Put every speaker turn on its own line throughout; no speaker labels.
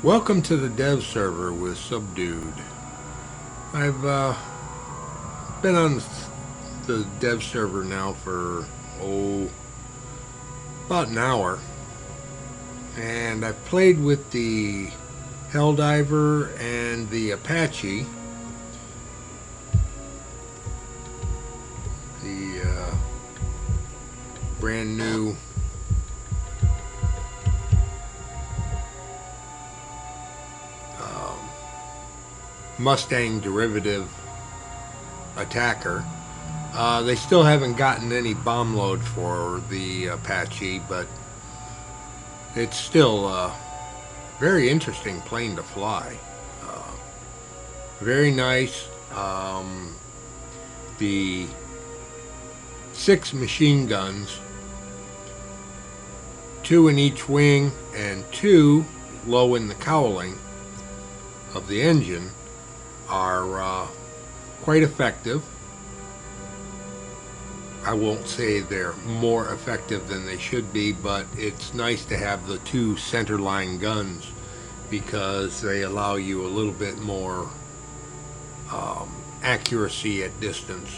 Welcome to the dev server with Subdued. I've been on the dev server now for about an hour, and I've played with the Helldiver and the Apache, the brand new Mustang derivative attacker. They still haven't gotten any bomb load for the Apache, but it's still a very interesting plane to fly. Very nice. The 6 machine guns, 2 in each wing and 2 low in the cowling of the engine, are quite effective. I won't say they're more effective than they should be, but it's nice to have the 2 centerline guns because they allow you a little bit more accuracy at distance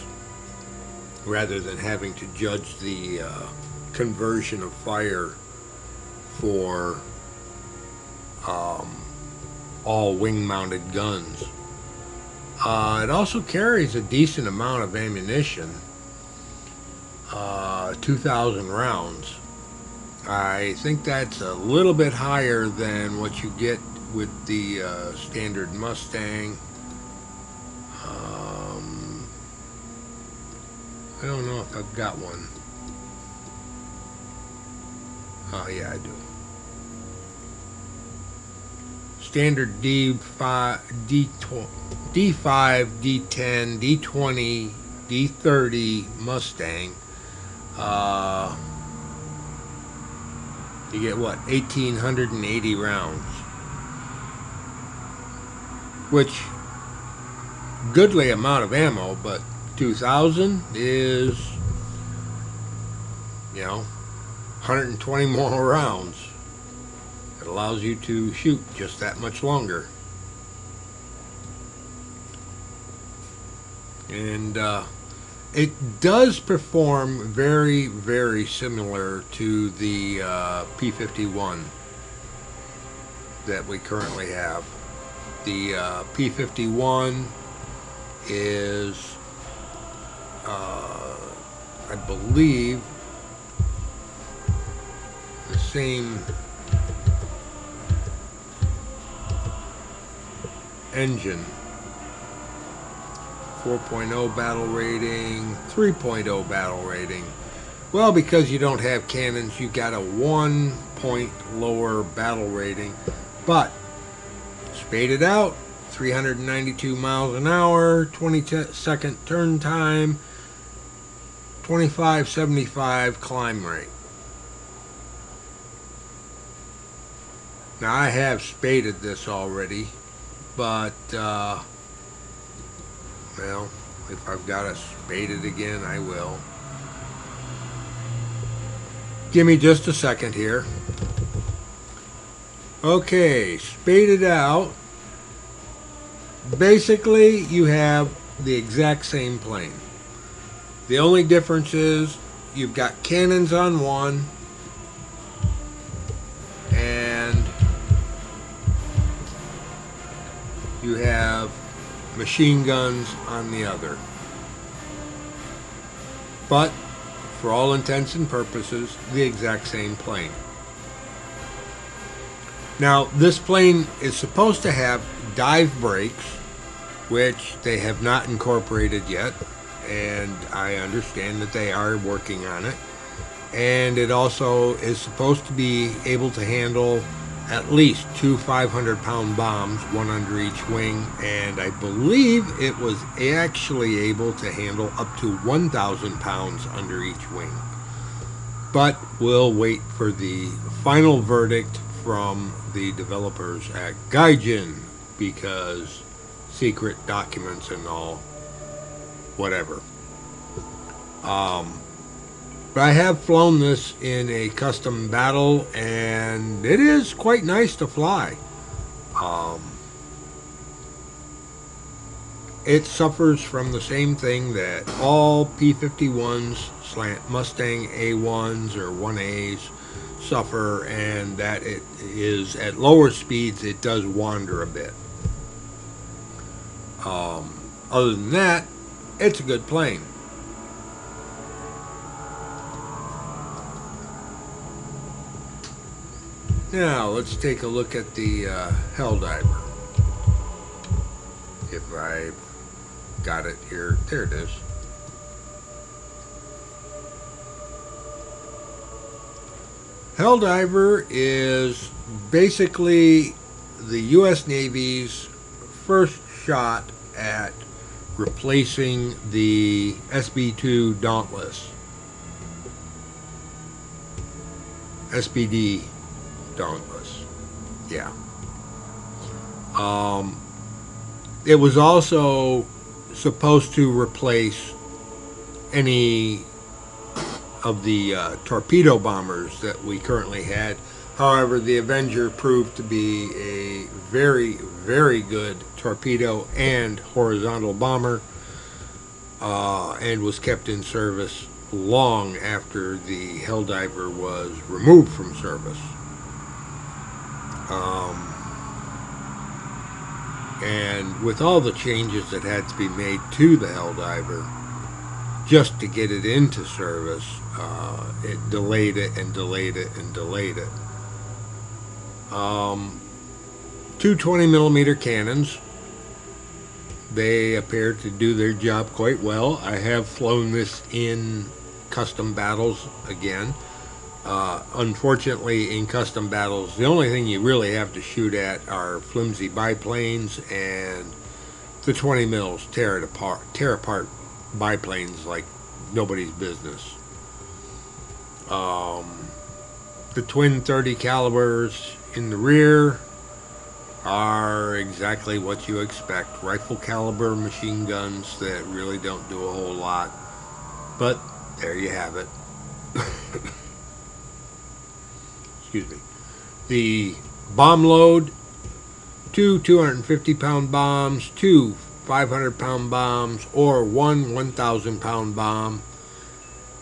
rather than having to judge the conversion of fire for all wing-mounted guns. It also carries a decent amount of ammunition, 2,000 rounds. I think that's a little bit higher than what you get with the standard Mustang. I don't know if I've got one. Oh yeah, I do. Standard D5, D5, D10, D20, D30 Mustang. You get what, 1,880 rounds, which goodly amount of ammo, but 2,000 is, 120 more rounds. It allows you to shoot just that much longer. And it does perform very, very similar to the P-51 that we currently have. The P-51 is, I believe, the same engine. 4.0 battle rating, 3.0 battle rating. Well, because you don't have cannons, you got a 1 point lower battle rating, but spaded out, 392 miles an hour, 20-second turn time, 2575 climb rate. Now I have spaded this already, but well, if I've got to spade it again, I will. Give me just a second here. Okay, spaded out. Basically, you have the exact same plane. The only difference is you've got cannons on one and you have machine guns on the other. But for all intents and purposes, the exact same plane. Now, this plane is supposed to have dive brakes, which they have not incorporated yet, and I understand that they are working on it. And it also is supposed to be able to handle at least 2 500-pound bombs, one under each wing, and I believe it was actually able to handle up to 1,000 pounds under each wing. But we'll wait for the final verdict from the developers at Gaijin, because secret documents and all, whatever. But I have flown this in a custom battle, and it is quite nice to fly. Um, it suffers from the same thing that all P-51s, Mustang A1s or 1As suffer, and that it is at lower speeds it does wander a bit. Other than that, it's a good plane. Now let's take a look at the Helldiver. If I got it here, there it is. Helldiver is basically the U.S. Navy's first shot at replacing the SB2 Dauntless. SBD Dauntless. Yeah. It was also supposed to replace any of the torpedo bombers that we currently had. However, the Avenger proved to be a very, very good torpedo and horizontal bomber, and was kept in service long after the Helldiver was removed from service. And with all the changes that had to be made to the Helldiver just to get it into service, it delayed it and delayed it and delayed it. Two 20mm cannons. They appear to do their job quite well. I have flown this in custom battles again. Unfortunately, in custom battles, the only thing you really have to shoot at are flimsy biplanes, and the 20 mils tear apart biplanes like nobody's business. The twin 30 calibers in the rear are exactly what you expect. Rifle caliber machine guns that really don't do a whole lot, but there you have it. Excuse me. The bomb load: two 250-pound bombs, two 500-pound bombs, or one 1,000-pound bomb,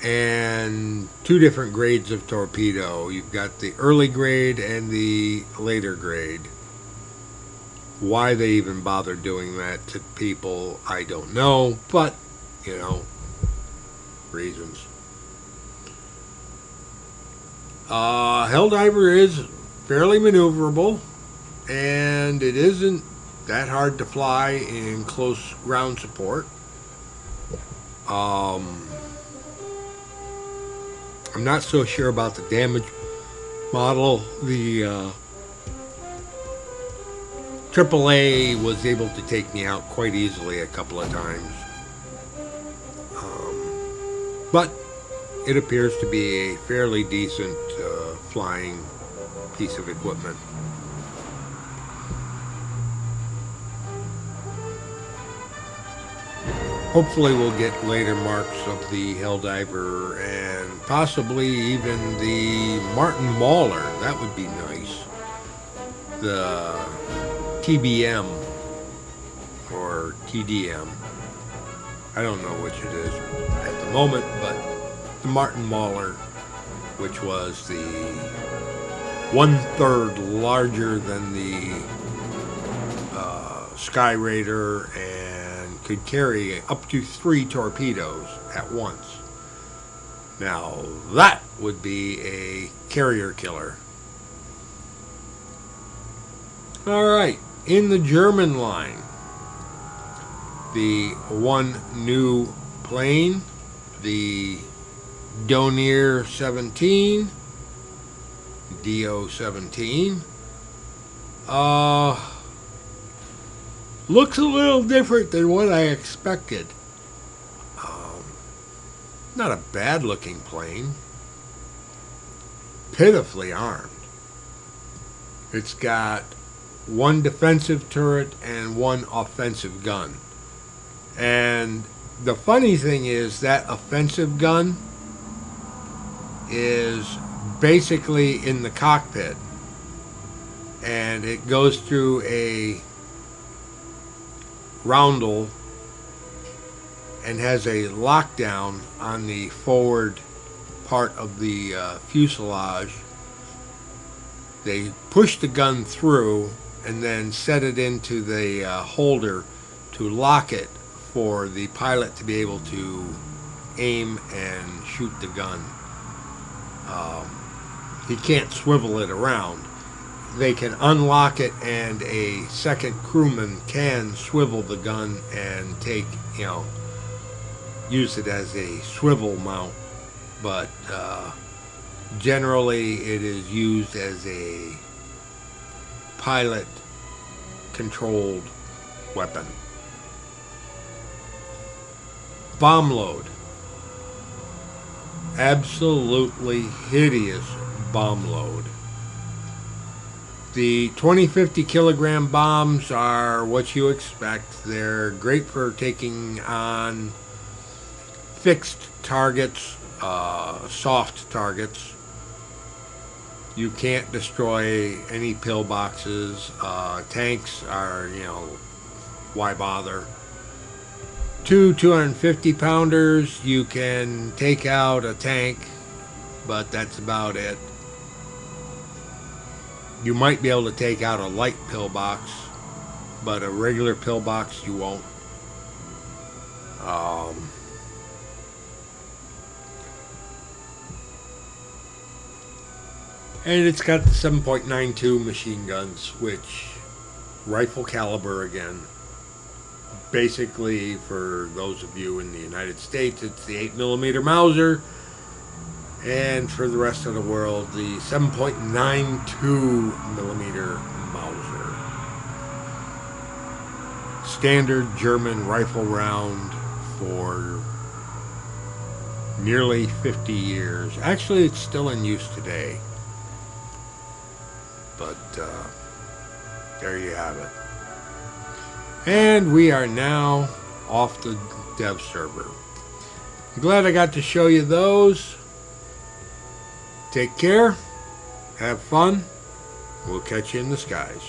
and two different grades of torpedo. You've got the early grade and the later grade. Why they even bother doing that to people, I don't know, but, you know, reasons. Helldiver is fairly maneuverable, and it isn't that hard to fly in close ground support. I'm not so sure about the damage model. The AAA was able to take me out quite easily a couple of times. But it appears to be a fairly decent flying piece of equipment. Hopefully we'll get later marks of the Helldiver and possibly even the Martin Mauler. That would be nice. The TBM or TDM. I don't know which it is at the moment, but the Martin Mauler, which was the 1/3 larger than the Sky Raider and could carry up to 3 torpedoes at once. Now that would be a carrier killer. Alright, in the German line, the one new plane, the Dornier 17, DO-17, looks a little different than what I expected. Not a bad looking plane. Pitifully armed. It's got one defensive turret and one offensive gun. And the funny thing is that offensive gun is basically in the cockpit. and it goes through a roundel and has a lockdown on the forward part of the fuselage. They push the gun through and then set it into the holder to lock it for the pilot to be able to aim and shoot the gun. He can't swivel it around. They can unlock it, and a second crewman can swivel the gun and take, use it as a swivel mount. But generally it is used as a pilot controlled weapon. Bomb load. Absolutely hideous bomb load. The 20-50 kilogram bombs are what you expect. They're great for taking on fixed targets, soft targets. You can't destroy any pillboxes. Tanks are, why bother? 250 pounders, you can take out a tank, but that's about it. You might be able to take out a light pillbox, but a regular pillbox you won't. And it's got the 7.92 machine guns, which rifle caliber again. Basically, for those of you in the United States, it's the 8mm Mauser, and for the rest of the world, the 7.92mm Mauser. Standard German rifle round for nearly 50 years. Actually, it's still in use today. But there you have it. And we are now off the dev server. I'm glad I got to show you those. Take care. Have fun. We'll catch you in the skies.